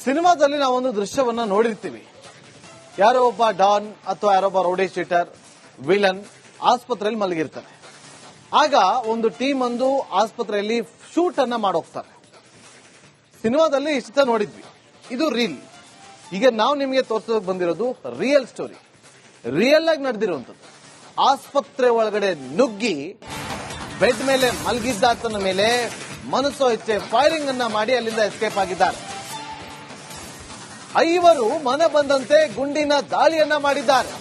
ಸಿನಿಮಾದಲ್ಲಿ ನಾವೊಂದು ದೃಶ್ಯವನ್ನ ನೋಡಿರ್ತೀವಿ. ಯಾರೋ ಒಬ್ಬ ಡಾನ್ ಅಥವಾ ಯಾರೊಬ್ಬ ರೌಡಿ ಶೀಟರ್ ವಿಲನ್ ಆಸ್ಪತ್ರೆಯಲ್ಲಿ ಮಲಗಿರ್ತಾನೆ. ಆಗ ಒಂದು ಟೀಮ್ ಒಂದು ಆಸ್ಪತ್ರೆಯಲ್ಲಿ ಶೂಟ್ ಅನ್ನ ಮಾಡೋಗ್ತಾರೆ. ಸಿನಿಮಾದಲ್ಲಿ ಇಷ್ಟ ನೋಡಿದ್ವಿ, ಇದು ರೀಲ್. ಈಗ ನಾವು ನಿಮಗೆ ತೋರಿಸೋಕೆ ಬಂದಿರೋದು ರಿಯಲ್ ಸ್ಟೋರಿ, ರಿಯಲ್ ಆಗಿ ನಡೆದಿರುವಂತದ್ದು. ಆಸ್ಪತ್ರೆ ಒಳಗಡೆ ನುಗ್ಗಿ ಬೆಡ್ ಮೇಲೆ ಮಲಗಿದ್ದಾತನ ಮೇಲೆ ಮನಸ್ಸೋ ಇಚ್ಛೆ ಫೈರಿಂಗ್ ಅನ್ನ ಮಾಡಿ ಅಲ್ಲಿಂದ ಎಸ್ಕೇಪ್ ಆಗಿದ್ದಾರೆ. 5 ಮನ ಬಂದಂತೆ ಗುಂಡಿನ ದಾಳಿಯನ್ನ ಮಾಡಿದ್ದಾರೆ.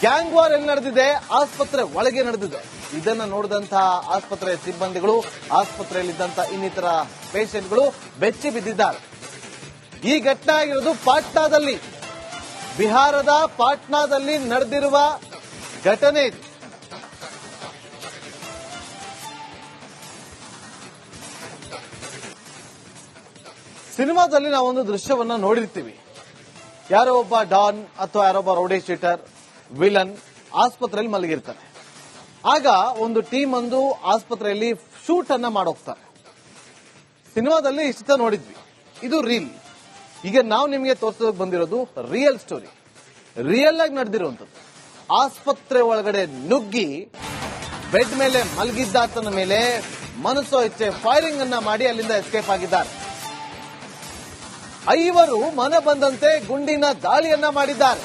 ಗ್ಯಾಂಗ್ ವಾರ್ ಎಲ್ಲಿ ನಡೆದಿದೆ? ಆಸ್ಪತ್ರೆ ಒಳಗೆ ನಡೆದಿದೆ. ಇದನ್ನ ನೋಡಿದಂತಹ ಆಸ್ಪತ್ರೆ ಸಿಬ್ಬಂದಿಗಳು, ಆಸ್ಪತ್ರೆಯಲ್ಲಿದ್ದಂತಹ ಇನ್ನಿತರ ಪೇಷಂಟ್ಗಳು ಬೆಚ್ಚಿ ಬಿದ್ದಿದ್ದಾರೆ. ಈ ಘಟನೆ ಆಗಿರೋದು ಪಾಟ್ನಾದಲ್ಲಿ, ಬಿಹಾರದ ಪಾಟ್ನಾದಲ್ಲಿ ನಡೆದಿರುವ ಘಟನೆ ಇದು. ಸಿನಿಮಾದಲ್ಲಿ ನಾವೊಂದು ದೃಶ್ಯವನ್ನ ನೋಡಿರ್ತೀವಿ. ಯಾರೋ ಒಬ್ಬ ಡಾನ್ ಅಥವಾ ಯಾರೊಬ್ಬ ರೌಡಿ ಶೀಟರ್ ವಿಲನ್ ಆಸ್ಪತ್ರೆಯಲ್ಲಿ ಮಲಗಿರ್ತಾನೆ. ಆಗ ಒಂದು ಟೀಮ್ ಒಂದು ಆಸ್ಪತ್ರೆಯಲ್ಲಿ ಶೂಟ್ ಅನ್ನ ಮಾಡೋಗ್ತಾರೆ. ಸಿನಿಮಾದಲ್ಲಿ ಇಷ್ಟ ನೋಡಿದ್ವಿ, ಇದು ರೀಲ್. ಈಗ ನಾವು ನಿಮಗೆ ತೋರಿಸೋಕೆ ಬಂದಿರೋದು ರಿಯಲ್ ಸ್ಟೋರಿ, ರಿಯಲ್ ಆಗಿ ನಡೆದಿರುವಂತದ್ದು. ಆಸ್ಪತ್ರೆ ಒಳಗಡೆ ನುಗ್ಗಿ ಬೆಡ್ ಮೇಲೆ ಮಲಗಿದ್ದಾತನ ಮೇಲೆ ಮನಸ್ಸೋ ಇಚ್ಛೆ ಫೈರಿಂಗ್ ಅನ್ನ ಮಾಡಿ ಅಲ್ಲಿಂದ ಎಸ್ಕೇಪ್ ಆಗಿದ್ದಾರೆ. 5 ಮನ ಬಂದಂತೆ ಗುಂಡಿನ ದಾಳಿಯನ್ನ ಮಾಡಿದ್ದಾರೆ.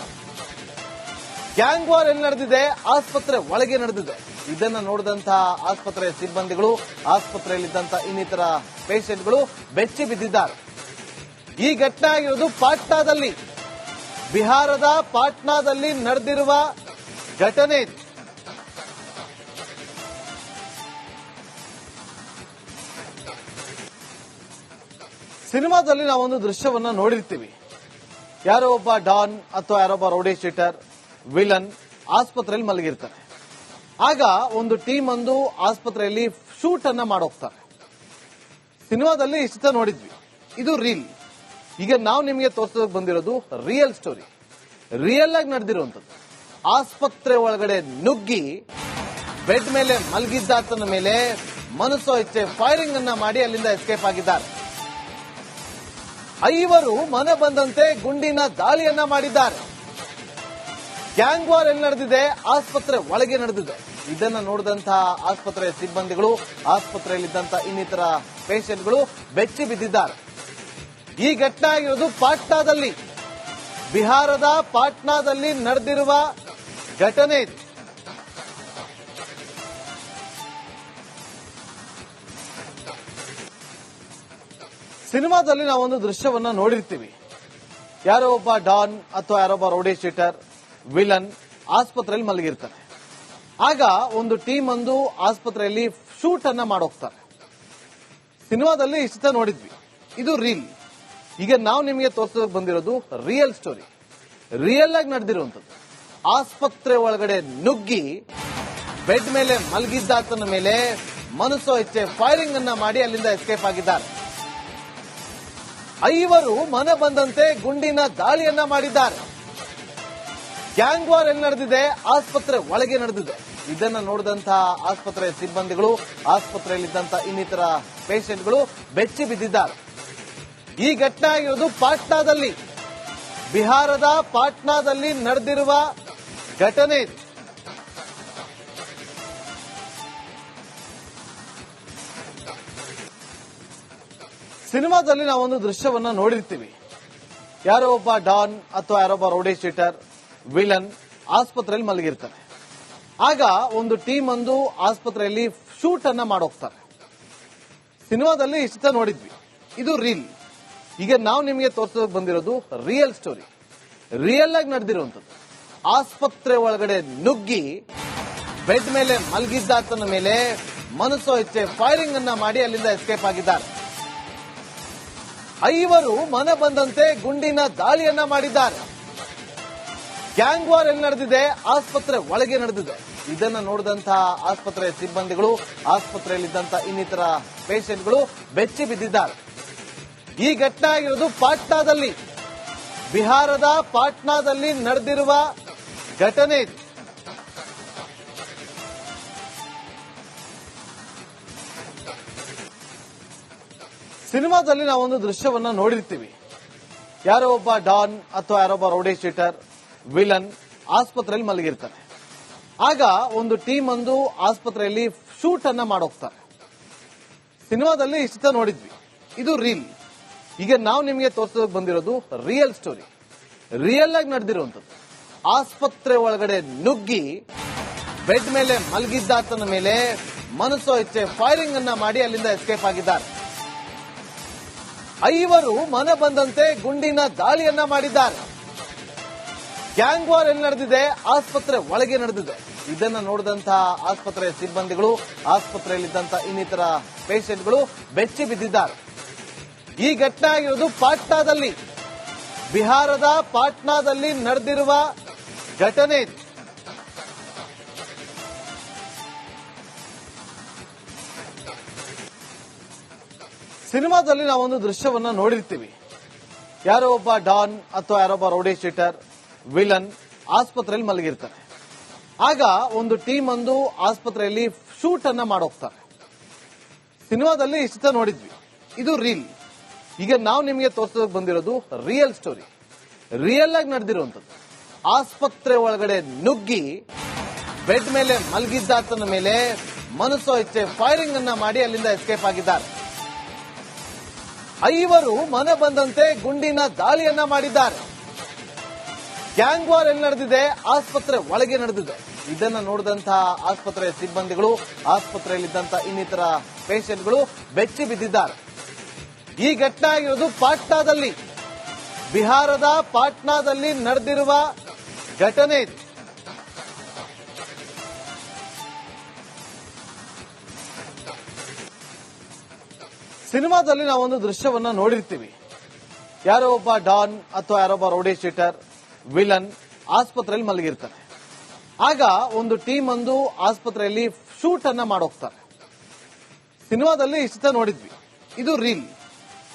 ಗ್ಯಾಂಗ್ ವಾರ್ ಎಲ್ಲಿ ನಡೆದಿದೆ? ಆಸ್ಪತ್ರೆ ಒಳಗೆ ನಡೆದಿದೆ. ಇದನ್ನ ನೋಡಿದಂತಹ ಆಸ್ಪತ್ರೆ ಸಿಬ್ಬಂದಿಗಳು, ಆಸ್ಪತ್ರೆಯಲ್ಲಿದ್ದಂತಹ ಇನ್ನಿತರ ಪೇಷಂಟ್ಗಳು ಬೆಚ್ಚಿ ಬಿದ್ದಿದ್ದಾರೆ. ಈ ಘಟನೆ ಆಗಿರೋದು ಪಾಟ್ನಾದಲ್ಲಿ, ಬಿಹಾರದ ಪಾಟ್ನಾದಲ್ಲಿ ನಡೆದಿರುವ ಘಟನೆ ಇದು. ಸಿನಿಮಾದಲ್ಲಿ ನಾವೊಂದು ದೃಶ್ಯವನ್ನ ನೋಡಿರ್ತೀವಿ. ಯಾರೋ ಒಬ್ಬ ಡಾನ್ ಅಥವಾ ಯಾರೊಬ್ಬ ರೌಡಿ ಶೀಟರ್ ವಿಲನ್ ಆಸ್ಪತ್ರೆಯಲ್ಲಿ ಮಲಗಿರ್ತಾನೆ. ಆಗ ಒಂದು ಟೀಮ್ ಒಂದು ಆಸ್ಪತ್ರೆಯಲ್ಲಿ ಶೂಟ್ ಅನ್ನ ಮಾಡೋಗ್ತಾರೆ. ಸಿನಿಮಾದಲ್ಲಿ ಇಷ್ಟ ನೋಡಿದ್ವಿ, ಇದು ರೀಲ್. ಈಗ ನಾವು ನಿಮಗೆ ತೋರಿಸೋಕೆ ಬಂದಿರೋದು ರಿಯಲ್ ಸ್ಟೋರಿ, ರಿಯಲ್ ಆಗಿ ನಡೆದಿರುವಂತದ್ದು. ಆಸ್ಪತ್ರೆ ಒಳಗಡೆ ನುಗ್ಗಿ ಬೆಡ್ ಮೇಲೆ ಮಲಗಿದ್ದಾತನ ಮೇಲೆ ಮನಸ್ಸೋ ಇಚ್ಛೆ ಫೈರಿಂಗ್ ಅನ್ನ ಮಾಡಿ ಅಲ್ಲಿಂದ ಎಸ್ಕೇಪ್ ಆಗಿದ್ದಾರೆ. 5 ಮನ ಬಂದಂತೆ ಗುಂಡಿನ ದಾಳಿಯನ್ನ ಮಾಡಿದ್ದಾರೆ. ಗ್ಯಾಂಗ್ ವಾರ್ ಎಲ್ಲಿ ನಡೆದಿದೆ? ಆಸ್ಪತ್ರೆ ಒಳಗೆ ನಡೆದಿದೆ. ಇದನ್ನ ನೋಡಿದಂತಹ ಆಸ್ಪತ್ರೆ ಸಿಬ್ಬಂದಿಗಳು, ಆಸ್ಪತ್ರೆಯಲ್ಲಿದ್ದಂತಹ ಇನ್ನಿತರ ಪೇಷಂಟ್ಗಳು ಬೆಚ್ಚಿ ಬಿದ್ದಿದ್ದಾರೆ. ಈ ಘಟನೆ ಆಗಿರೋದು ಪಾಟ್ನಾದಲ್ಲಿ, ಬಿಹಾರದ ಪಾಟ್ನಾದಲ್ಲಿ ನಡೆದಿರುವ ಘಟನೆ ಇದು. ಸಿನಿಮಾದಲ್ಲಿ ನಾವೊಂದು ದೃಶ್ಯವನ್ನ ನೋಡಿರ್ತೀವಿ. ಯಾರೋ ಒಬ್ಬ ಡಾನ್ ಅಥವಾ ಯಾರೊಬ್ಬ ರೌಡಿ ಶೀಟರ್ ವಿಲನ್ ಆಸ್ಪತ್ರೆಯಲ್ಲಿ ಮಲಗಿರ್ತಾನೆ. ಆಗ ಒಂದು ಟೀಮ್ ಒಂದು ಆಸ್ಪತ್ರೆಯಲ್ಲಿ ಶೂಟ್ ಅನ್ನ ಮಾಡೋಗ್ತಾರೆ. ಸಿನಿಮಾದಲ್ಲಿ ಇಷ್ಟ ನೋಡಿದ್ವಿ, ಇದು ರೀಲ್. ಈಗ ನಾವು ನಿಮಗೆ ತೋರಿಸೋಕೆ ಬಂದಿರೋದು ರಿಯಲ್ ಸ್ಟೋರಿ, ರಿಯಲ್ ಆಗಿ ನಡೆದಿರುವಂತದ್ದು. ಆಸ್ಪತ್ರೆ ಒಳಗಡೆ ನುಗ್ಗಿ ಬೆಡ್ ಮೇಲೆ ಮಲಗಿದ್ದಾತನ ಮೇಲೆ ಮನಸ್ಸೋ ಇಚ್ಛೆ ಫೈರಿಂಗ್ ಅನ್ನ ಮಾಡಿ ಅಲ್ಲಿಂದ ಎಸ್ಕೇಪ್ ಆಗಿದ್ದಾರೆ. 5 ಮನ ಬಂದಂತೆ ಗುಂಡಿನ ದಾಳಿಯನ್ನ ಮಾಡಿದ್ದಾರೆ. ಗ್ಯಾಂಗ್ ವಾರ್ ಎಲ್ಲಿ ನಡೆದಿದೆ? ಆಸ್ಪತ್ರೆ ಒಳಗೆ ನಡೆದಿದೆ. ಇದನ್ನ ನೋಡಿದಂತಹ ಆಸ್ಪತ್ರೆ ಸಿಬ್ಬಂದಿಗಳು, ಆಸ್ಪತ್ರೆಯಲ್ಲಿದ್ದಂತಹ ಇನ್ನಿತರ ಪೇಷಂಟ್ಗಳು ಬೆಚ್ಚಿ ಬಿದ್ದಿದ್ದಾರೆ. ಈ ಘಟನೆ ಆಗಿರೋದು ಪಾಟ್ನಾದಲ್ಲಿ, ಬಿಹಾರದ ಪಾಟ್ನಾದಲ್ಲಿ ನಡೆದಿರುವ ಘಟನೆ ಇದು. ಸಿನಿಮಾದಲ್ಲಿ ನಾವೊಂದು ದೃಶ್ಯವನ್ನ ನೋಡಿರ್ತೀವಿ. ಯಾರೋ ಒಬ್ಬ ಡಾನ್ ಅಥವಾ ಯಾರೊಬ್ಬ ರೌಡಿ ಶೀಟರ್ ವಿಲನ್ ಆಸ್ಪತ್ರೆಯಲ್ಲಿ ಮಲಗಿರ್ತಾನೆ. ಆಗ ಒಂದು ಟೀಮ್ ಒಂದು ಆಸ್ಪತ್ರೆಯಲ್ಲಿ ಶೂಟ್ ಅನ್ನ ಮಾಡೋಗ್ತಾರೆ. ಸಿನಿಮಾದಲ್ಲಿ ಇಷ್ಟ ನೋಡಿದ್ವಿ, ಇದು ರೀಲ್. ಈಗ ನಾವು ನಿಮಗೆ ತೋರಿಸೋಕೆ ಬಂದಿರೋದು ರಿಯಲ್ ಸ್ಟೋರಿ, ರಿಯಲ್ ಆಗಿ ನಡೆದಿರುವಂತದ್ದು. ಆಸ್ಪತ್ರೆ ಒಳಗಡೆ ನುಗ್ಗಿ ಬೆಡ್ ಮೇಲೆ ಮಲಗಿದ್ದಾತನ ಮೇಲೆ ಮನಸ್ಸೋ ಇಚ್ಛೆ ಫೈರಿಂಗ್ ಅನ್ನ ಮಾಡಿ ಅಲ್ಲಿಂದ ಎಸ್ಕೇಪ್ ಆಗಿದ್ದಾರೆ. 5 ಮನ ಬಂದಂತೆ ಗುಂಡಿನ ದಾಳಿಯನ್ನ ಮಾಡಿದ್ದಾರೆ. ಗ್ಯಾಂಗ್ ವಾರ್ ಎಲ್ಲಿ ನಡೆದಿದೆ? ಆಸ್ಪತ್ರೆ ಒಳಗೆ ನಡೆದಿದೆ. ಇದನ್ನ ನೋಡಿದಂತಹ ಆಸ್ಪತ್ರೆ ಸಿಬ್ಬಂದಿಗಳು, ಆಸ್ಪತ್ರೆಯಲ್ಲಿದ್ದಂತಹ ಇನ್ನಿತರ ಪೇಷಂಟ್ಗಳು ಬೆಚ್ಚಿ ಬಿದ್ದಿದ್ದಾರೆ. ಈ ಘಟನೆ ಆಗಿರೋದು ಪಾಟ್ನಾದಲ್ಲಿ, ಬಿಹಾರದ ಪಾಟ್ನಾದಲ್ಲಿ ನಡೆದಿರುವ ಘಟನೆ ಇದು. ಸಿನಿಮಾದಲ್ಲಿ ನಾವೊಂದು ದೃಶ್ಯವನ್ನ ನೋಡಿರ್ತೀವಿ. ಯಾರೋ ಒಬ್ಬ ಡಾನ್ ಅಥವಾ ಯಾರೊಬ್ಬ ರೌಡಿ ಶೀಟರ್ ವಿಲನ್ ಆಸ್ಪತ್ರೆಯಲ್ಲಿ ಮಲಗಿರ್ತಾನೆ. ಆಗ ಒಂದು ಟೀಮ್ ಒಂದು ಆಸ್ಪತ್ರೆಯಲ್ಲಿ ಶೂಟ್ ಅನ್ನ ಮಾಡೋಗ್ತಾರೆ. ಸಿನಿಮಾದಲ್ಲಿ ಇಷ್ಟ ನೋಡಿದ್ವಿ, ಇದು ರೀಲ್. ಈಗ ನಾವು ನಿಮಗೆ ತೋರಿಸೋದಕ್ಕೆ ಬಂದಿರೋದು ರಿಯಲ್ ಸ್ಟೋರಿ, ರಿಯಲ್ ಆಗಿ ನಡೆದಿರುವಂತದ್ದು. ಆಸ್ಪತ್ರೆ ಒಳಗಡೆ ನುಗ್ಗಿ ಬೆಡ್ ಮೇಲೆ ಮಲಗಿದ್ದಾತನ ಮೇಲೆ ಮನಸ್ಸೋ ಇಚ್ಛೆ ಫೈರಿಂಗ್ ಅನ್ನ ಮಾಡಿ ಅಲ್ಲಿಂದ ಎಸ್ಕೇಪ್ ಆಗಿದ್ದಾರೆ. 5 ಮನ ಬಂದಂತೆ ಗುಂಡಿನ ದಾಳಿಯನ್ನ ಮಾಡಿದ್ದಾರೆ. ಗ್ಯಾಂಗ್ ವಾರ್ ಎಲ್ಲಿ ನಡೆದಿದೆ? ಆಸ್ಪತ್ರೆ ಒಳಗೆ ನಡೆದಿದೆ. ಇದನ್ನ ನೋಡಿದಂತಹ ಆಸ್ಪತ್ರೆಯ ಸಿಬ್ಬಂದಿಗಳು, ಆಸ್ಪತ್ರೆಯಲ್ಲಿದ್ದಂತಹ ಇನ್ನಿತರ ಪೇಷಂಟ್ಗಳು ಬೆಚ್ಚಿ ಬಿದ್ದಿದ್ದಾರೆ. ಈ ಘಟನೆ ಆಗಿರೋದು ಪಾಟ್ನಾದಲ್ಲಿ, ಬಿಹಾರದ ಪಾಟ್ನಾದಲ್ಲಿ ನಡೆದಿರುವ ಘಟನೆ. ಸಿನಿಮಾದಲ್ಲಿ ನಾವೊಂದು ದೃಶ್ಯವನ್ನ ನೋಡಿರ್ತೀವಿ. ಯಾರೋ ಒಬ್ಬ ಡಾನ್ ಅಥವಾ ಯಾರೊಬ್ಬ ರೌಡಿ ಶೀಟರ್ ವಿಲನ್ ಆಸ್ಪತ್ರೆಯಲ್ಲಿ ಮಲಗಿರ್ತಾನೆ. ಆಗ ಒಂದು ಟೀಮ್ ಒಂದು ಆಸ್ಪತ್ರೆಯಲ್ಲಿ ಶೂಟ್ ಅನ್ನ ಮಾಡೋಗ್ತಾರೆ. ಸಿನಿಮಾದಲ್ಲಿ ಇಷ್ಟ ನೋಡಿದ್ವಿ, ಇದು ರೀಲ್. ಈಗ ನಾವು ನಿಮಗೆ ತೋರಿಸೋದಕ್ಕೆ ಬಂದಿರೋದು ರಿಯಲ್ ಸ್ಟೋರಿ, ರಿಯಲ್ ಆಗಿ ನಡೆದಿರುವಂತದ್ದು. ಆಸ್ಪತ್ರೆ ಒಳಗಡೆ ನುಗ್ಗಿ ಬೆಡ್ ಮೇಲೆ ಮಲಗಿದ್ದಾತನ ಮೇಲೆ ಮನಸ್ಸೋ ಇಚ್ಛೆ ಫೈರಿಂಗ್ ಅನ್ನ ಮಾಡಿ ಅಲ್ಲಿಂದ ಎಸ್ಕೇಪ್ ಆಗಿದ್ದಾರೆ. 5 ಮನ ಬಂದಂತೆ ಗುಂಡಿನ ದಾಳಿಯನ್ನ ಮಾಡಿದ್ದಾರೆ. ಗ್ಯಾಂಗ್ ವಾರ್ ಎಲ್ಲಿ ನಡೆದಿದೆ? ಆಸ್ಪತ್ರೆ ಒಳಗೆ ನಡೆದಿದೆ. ಇದನ್ನ ನೋಡಿದಂತಹ ಆಸ್ಪತ್ರೆಯ ಸಿಬ್ಬಂದಿಗಳು, ಆಸ್ಪತ್ರೆಯಲ್ಲಿದ್ದಂತಹ ಇನ್ನಿತರ ಪೇಷಂಟ್ಗಳು ಬೆಚ್ಚಿ ಬಿದ್ದಿದ್ದಾರೆ. ಈ ಘಟನೆ ಆಗಿರೋದು ಪಾಟ್ನಾದಲ್ಲಿ, ಬಿಹಾರದ ಪಾಟ್ನಾದಲ್ಲಿ ನಡೆದಿರುವ ಘಟನೆ. ಸಿನಿಮಾದಲ್ಲಿ ನಾವೊಂದು ದೃಶ್ಯವನ್ನ ನೋಡಿರ್ತೀವಿ. ಯಾರೋ ಒಬ್ಬ ಡಾನ್ ಅಥವಾ ಯಾರೊಬ್ಬ ರೌಡಿ ಶೀಟರ್ ವಿಲನ್ ಆಸ್ಪತ್ರೆಯಲ್ಲಿ ಮಲಗಿರ್ತಾನೆ. ಆಗ ಒಂದು ಟೀಮ್ ಒಂದು ಆಸ್ಪತ್ರೆಯಲ್ಲಿ ಶೂಟ್ ಅನ್ನ ಮಾಡೋಗ್ತಾರೆ. ಸಿನಿಮಾದಲ್ಲಿ ಇಷ್ಟ ನೋಡಿದ್ವಿ, ಇದು ರೀಲ್.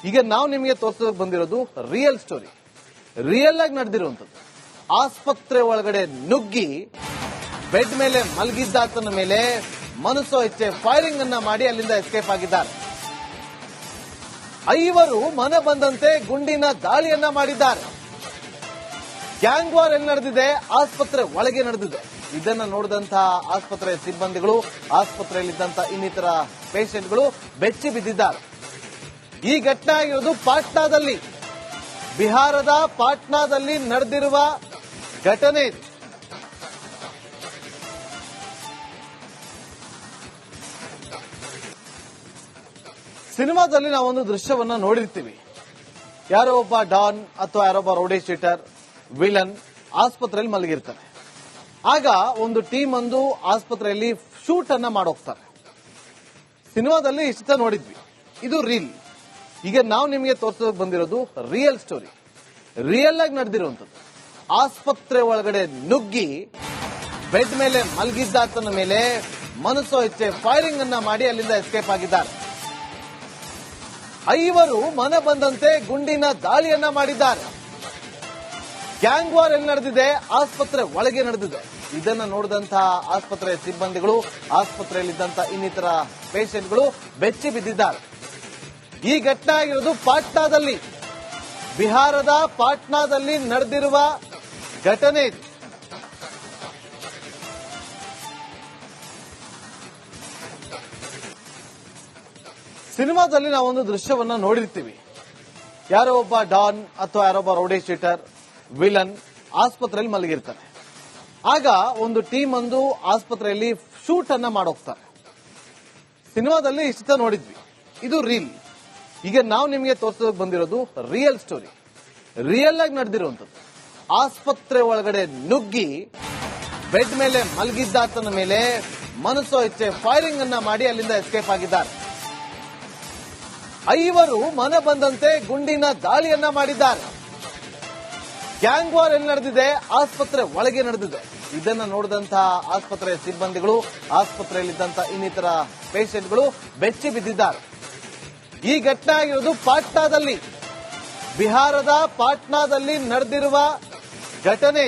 ಈಗ ನಾವು ನಿಮಗೆ ತೋರಿಸೋದಕ್ಕೆ ಬಂದಿರೋದು ರಿಯಲ್ ಸ್ಟೋರಿ, ರಿಯಲ್ ಆಗಿ ನಡೆದಿರುವಂತದ್ದು. ಆಸ್ಪತ್ರೆ ಒಳಗಡೆ ನುಗ್ಗಿ ಬೆಡ್ ಮೇಲೆ ಮಲಗಿದ್ದಾತನ ಮೇಲೆ ಮನಸ್ಸೋ ಇಚ್ಛೆ ಫೈರಿಂಗ್ ಅನ್ನ ಮಾಡಿ ಅಲ್ಲಿಂದ ಎಸ್ಕೇಪ್ ಆಗಿದ್ದಾರೆ. 5 ಮನ ಬಂದಂತೆ ಗುಂಡಿನ ದಾಳಿಯನ್ನ ಮಾಡಿದ್ದಾರೆ. ಗ್ಯಾಂಗ್ ವಾರ್ ಎಲ್ಲಿ ನಡೆದಿದೆ? ಆಸ್ಪತ್ರೆ ಒಳಗೆ ನಡೆದಿದೆ. ಇದನ್ನ ನೋಡಿದಂತಹ ಆಸ್ಪತ್ರೆಯ ಸಿಬ್ಬಂದಿಗಳು, ಆಸ್ಪತ್ರೆಯಲ್ಲಿದ್ದಂತಹ ಇನ್ನಿತರ ಪೇಷಂಟ್ಗಳು ಬೆಚ್ಚಿ ಬಿದ್ದಿದ್ದಾರೆ. ಈ ಘಟನೆ ಆಗಿರೋದು ಪಾಟ್ನಾದಲ್ಲಿ, ಬಿಹಾರದ ಪಾಟ್ನಾದಲ್ಲಿ ನಡೆದಿರುವ ಘಟನೆ. ಸಿನಿಮಾದಲ್ಲಿ ನಾವೊಂದು ದೃಶ್ಯವನ್ನ ನೋಡಿರ್ತೀವಿ. ಯಾರೋ ಒಬ್ಬ ಡಾನ್ ಅಥವಾ ಯಾರೊಬ್ಬ ರೌಡಿ ಶೀಟರ್ ವಿಲನ್ ಆಸ್ಪತ್ರೆಯಲ್ಲಿ ಮಲಗಿರ್ತಾನೆ. ಆಗ ಒಂದು ಟೀಮ್ ಒಂದು ಆಸ್ಪತ್ರೆಯಲ್ಲಿ ಶೂಟ್ ಅನ್ನ ಮಾಡೋಗ್ತಾರೆ. ಸಿನಿಮಾದಲ್ಲಿ ಇಷ್ಟ ನೋಡಿದ್ವಿ, ಇದು ರೀಲ್. ಈಗ ನಾವು ನಿಮಗೆ ತೋರಿಸೋದಕ್ಕೆ ಬಂದಿರೋದು ರಿಯಲ್ ಸ್ಟೋರಿ, ರಿಯಲ್ ಆಗಿ ನಡೆದಿರುವಂತದ್ದು. ಆಸ್ಪತ್ರೆ ಒಳಗಡೆ ನುಗ್ಗಿ ಬೆಡ್ ಮೇಲೆ ಮಲಗಿದ್ದಾತನ ಮೇಲೆ ಮನಸ್ಸೋ ಇಚ್ಛೆ ಫೈರಿಂಗ್ ಅನ್ನ ಮಾಡಿ ಅಲ್ಲಿಂದ ಎಸ್ಕೇಪ್ ಆಗಿದ್ದಾರೆ. 5 ಮನ ಬಂದಂತೆ ಗುಂಡಿನ ದಾಳಿಯನ್ನ ಮಾಡಿದ್ದಾರೆ. ಗ್ಯಾಂಗ್ ವಾರ್ ಎಲ್ಲಿ ನಡೆದಿದೆ? ಆಸ್ಪತ್ರೆ ಒಳಗೆ ನಡೆದಿದೆ. ಇದನ್ನ ನೋಡಿದಂತಹ ಆಸ್ಪತ್ರೆಯ ಸಿಬ್ಬಂದಿಗಳು, ಆಸ್ಪತ್ರೆಯಲ್ಲಿದ್ದಂತಹ ಇನ್ನಿತರ ಪೇಷಂಟ್ಗಳು ಬೆಚ್ಚಿ ಬಿದ್ದಿದ್ದಾರೆ. ಈ ಘಟನೆ ಆಗಿರೋದು ಪಾಟ್ನಾದಲ್ಲಿ, ಬಿಹಾರದ ಪಾಟ್ನಾದಲ್ಲಿ ನಡೆದಿರುವ ಘಟನೆ. ಸಿನಿಮಾದಲ್ಲಿ ನಾವೊಂದು ದೃಶ್ಯವನ್ನ ನೋಡಿರ್ತೀವಿ. ಯಾರೋ ಒಬ್ಬ ಡಾನ್ ಅಥವಾ ಯಾರೊಬ್ಬ ರೌಡಿ ಶೀಟರ್ ವಿಲನ್ ಆಸ್ಪತ್ರೆಯಲ್ಲಿ ಮಲಗಿರ್ತಾನೆ. ಆಗ ಒಂದು ಟೀಮ್ ಒಂದು ಆಸ್ಪತ್ರೆಯಲ್ಲಿ ಶೂಟ್ ಅನ್ನ ಮಾಡೋಗ್ತಾರೆ. ಸಿನಿಮಾದಲ್ಲಿ ಇಷ್ಟ ನೋಡಿದ್ವಿ, ಇದು ರೀಲ್. ಈಗ ನಾವು ನಿಮಗೆ ತೋರಿಸೋದಕ್ಕೆ ಬಂದಿರೋದು ರಿಯಲ್ ಸ್ಟೋರಿ, ರಿಯಲ್ ಆಗಿ ನಡೆದಿರುವಂತದ್ದು. ಆಸ್ಪತ್ರೆ ಒಳಗಡೆ ನುಗ್ಗಿ ಬೆಡ್ ಮೇಲೆ ಮಲಗಿದ್ದಾತನ ಮೇಲೆ ಮನಸ್ಸೋ ಇಚ್ಛೆ ಫೈರಿಂಗ್ ಅನ್ನ ಮಾಡಿ ಅಲ್ಲಿಂದ ಎಸ್ಕೇಪ್ ಆಗಿದ್ದಾರೆ. 5 ಮನ ಬಂದಂತೆ ಗುಂಡಿನ ದಾಳಿಯನ್ನ ಮಾಡಿದ್ದಾರೆ. ಗ್ಯಾಂಗ್ ವಾರ್ ಎಲ್ಲಿ ನಡೆದಿದೆ? ಆಸ್ಪತ್ರೆ ಒಳಗೆ ನಡೆದಿದೆ. ಇದನ್ನ ನೋಡಿದಂತಹ ಆಸ್ಪತ್ರೆಯ ಸಿಬ್ಬಂದಿಗಳು, ಆಸ್ಪತ್ರೆಯಲ್ಲಿದ್ದಂತಹ ಇನ್ನಿತರ ಪೇಷಂಟ್ಗಳು ಬೆಚ್ಚಿ ಬಿದ್ದಿದ್ದಾರೆ. ಈ ಘಟನೆ ಆಗಿರೋದು ಪಾಟ್ನಾದಲ್ಲಿ, ಬಿಹಾರದ ಪಾಟ್ನಾದಲ್ಲಿ ನಡೆದಿರುವ ಘಟನೆ.